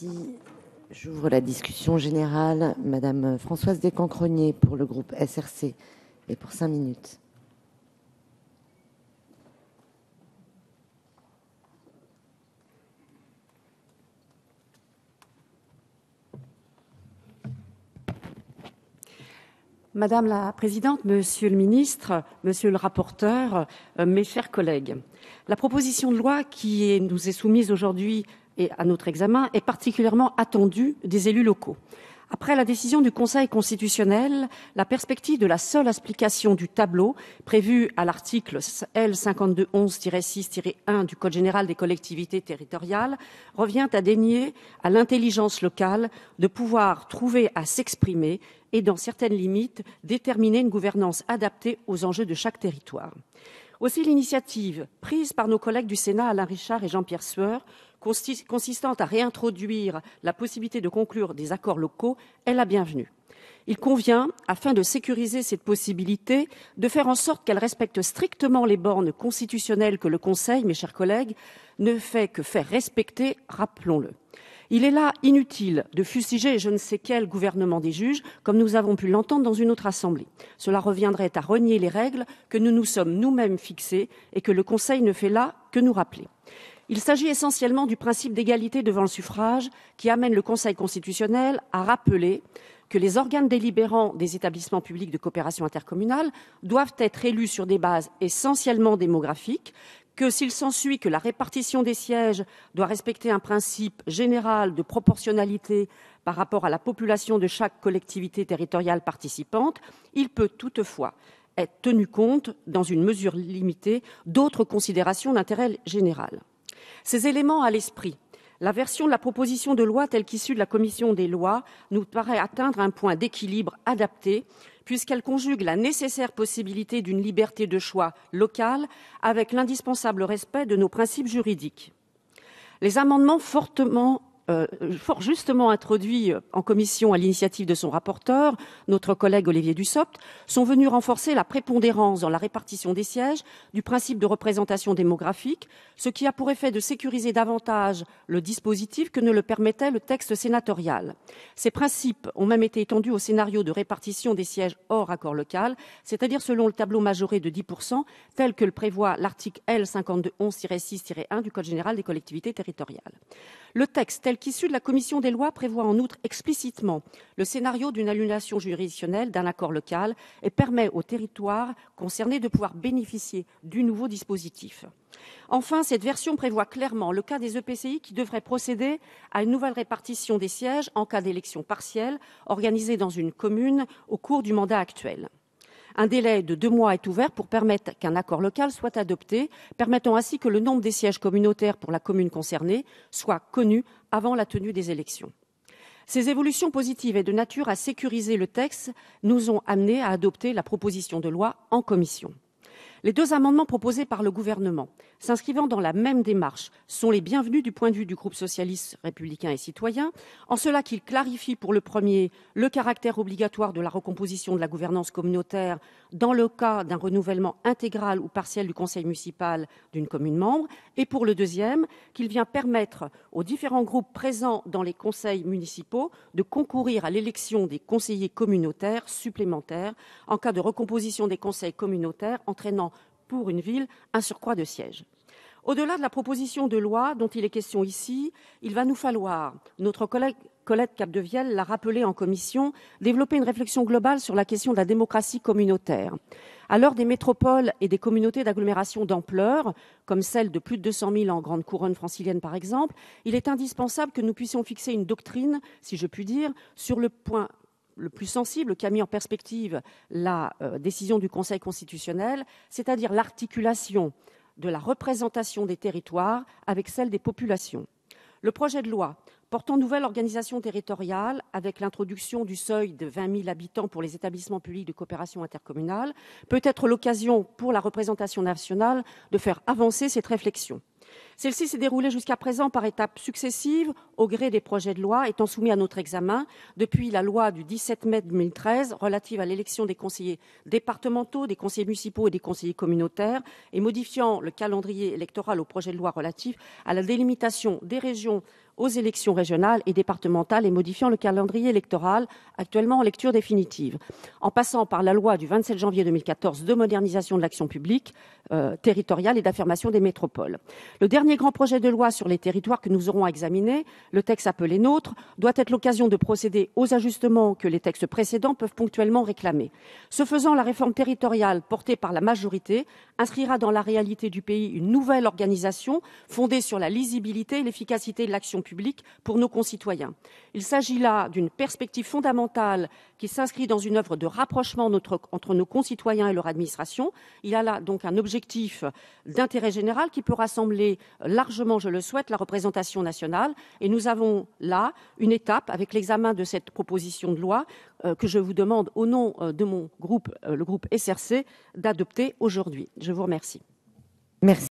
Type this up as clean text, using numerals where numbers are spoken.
Merci. J'ouvre la discussion générale. Madame Françoise Descancrenier pour le groupe SRC et pour 5 minutes. Madame la Présidente, Monsieur le Ministre, Monsieur le rapporteur, mes chers collègues, la proposition de loi qui nous est soumise aujourd'hui et à notre examen est particulièrement attendue des élus locaux. Après la décision du Conseil constitutionnel, la perspective de la seule application du tableau prévu à l'article L. 5211-6-1 du Code général des collectivités territoriales revient à dénier à l'intelligence locale de pouvoir trouver à s'exprimer et, dans certaines limites, déterminer une gouvernance adaptée aux enjeux de chaque territoire. Aussi, l'initiative prise par nos collègues du Sénat, Alain Richard et Jean-Pierre Sueur, consistant à réintroduire la possibilité de conclure des accords locaux, est la bienvenue. Il convient, afin de sécuriser cette possibilité, de faire en sorte qu'elle respecte strictement les bornes constitutionnelles que le Conseil, mes chers collègues, ne fait que faire respecter, rappelons-le. Il est là inutile de fustiger je ne sais quel gouvernement des juges, comme nous avons pu l'entendre dans une autre assemblée. Cela reviendrait à renier les règles que nous nous sommes nous-mêmes fixées et que le Conseil ne fait là que nous rappeler. Il s'agit essentiellement du principe d'égalité devant le suffrage qui amène le Conseil constitutionnel à rappeler que les organes délibérants des établissements publics de coopération intercommunale doivent être élus sur des bases essentiellement démographiques, que s'il s'ensuit que la répartition des sièges doit respecter un principe général de proportionnalité par rapport à la population de chaque collectivité territoriale participante, il peut toutefois être tenu compte, dans une mesure limitée, d'autres considérations d'intérêt général. Ces éléments à l'esprit, la version de la proposition de loi telle qu'issue de la commission des lois nous paraît atteindre un point d'équilibre adapté puisqu'elle conjugue la nécessaire possibilité d'une liberté de choix locale avec l'indispensable respect de nos principes juridiques. Les amendements fort justement introduits en commission à l'initiative de son rapporteur, notre collègue Olivier Dussopt, sont venus renforcer la prépondérance dans la répartition des sièges du principe de représentation démographique, ce qui a pour effet de sécuriser davantage le dispositif que ne le permettait le texte sénatorial. Ces principes ont même été étendus au scénario de répartition des sièges hors accord local, c'est-à-dire selon le tableau majoré de 10%, tel que le prévoit l'article L. 5211-6-1 du Code général des collectivités territoriales. Le texte, tel qu'issu de la commission des lois, prévoit en outre explicitement le scénario d'une annulation juridictionnelle d'un accord local et permet aux territoires concernés de pouvoir bénéficier du nouveau dispositif. Enfin, cette version prévoit clairement le cas des EPCI qui devraient procéder à une nouvelle répartition des sièges en cas d'élection partielle organisée dans une commune au cours du mandat actuel. Un délai de 2 mois est ouvert pour permettre qu'un accord local soit adopté, permettant ainsi que le nombre des sièges communautaires pour la commune concernée soit connu avant la tenue des élections. Ces évolutions positives et de nature à sécuriser le texte nous ont amenés à adopter la proposition de loi en commission. Les 2 amendements proposés par le gouvernement, s'inscrivant dans la même démarche, sont les bienvenus du point de vue du groupe socialiste, républicain et citoyen, en cela qu'ils clarifient pour le premier le caractère obligatoire de la recomposition de la gouvernance communautaire dans le cas d'un renouvellement intégral ou partiel du conseil municipal d'une commune membre, et pour le deuxième, qu'il vient permettre aux différents groupes présents dans les conseils municipaux de concourir à l'élection des conseillers communautaires supplémentaires en cas de recomposition des conseils communautaires entraînant pour une ville un surcroît de sièges. Au-delà de la proposition de loi dont il est question ici, il va nous falloir, notre collègue Colette Capdevielle l'a rappelé en commission, développer une réflexion globale sur la question de la démocratie communautaire. À l'heure des métropoles et des communautés d'agglomération d'ampleur, comme celle de plus de 200 000 en grande couronne francilienne par exemple, il est indispensable que nous puissions fixer une doctrine, si je puis dire, sur le point le plus sensible qui a mis en perspective la décision du Conseil constitutionnel, c'est-à-dire l'articulation de la représentation des territoires avec celle des populations. Le projet de loi portant nouvelle organisation territoriale avec l'introduction du seuil de 20 000 habitants pour les établissements publics de coopération intercommunale peut être l'occasion pour la représentation nationale de faire avancer cette réflexion. Celle-ci s'est déroulée jusqu'à présent par étapes successives au gré des projets de loi étant soumis à notre examen depuis la loi du 17 mai 2013 relative à l'élection des conseillers départementaux, des conseillers municipaux et des conseillers communautaires et modifiant le calendrier électoral au projet de loi relatif à la délimitation des régions aux élections régionales et départementales et modifiant le calendrier électoral actuellement en lecture définitive, en passant par la loi du 27 janvier 2014 de modernisation de l'action publique territoriale et d'affirmation des métropoles. Le dernier grand projet de loi sur les territoires que nous aurons à examiner, le texte appelé NOTRe, doit être l'occasion de procéder aux ajustements que les textes précédents peuvent ponctuellement réclamer. Ce faisant, la réforme territoriale portée par la majorité inscrira dans la réalité du pays une nouvelle organisation fondée sur la lisibilité et l'efficacité de l'action publique pour nos concitoyens. Il s'agit là d'une perspective fondamentale qui s'inscrit dans une œuvre de rapprochement entre nos concitoyens et leur administration. Il a là donc un objectif d'intérêt général qui peut rassembler largement, je le souhaite, la représentation nationale. Et nous avons là une étape avec l'examen de cette proposition de loi que je vous demande au nom de mon groupe, le groupe SRC, d'adopter aujourd'hui. Je vous remercie. Merci.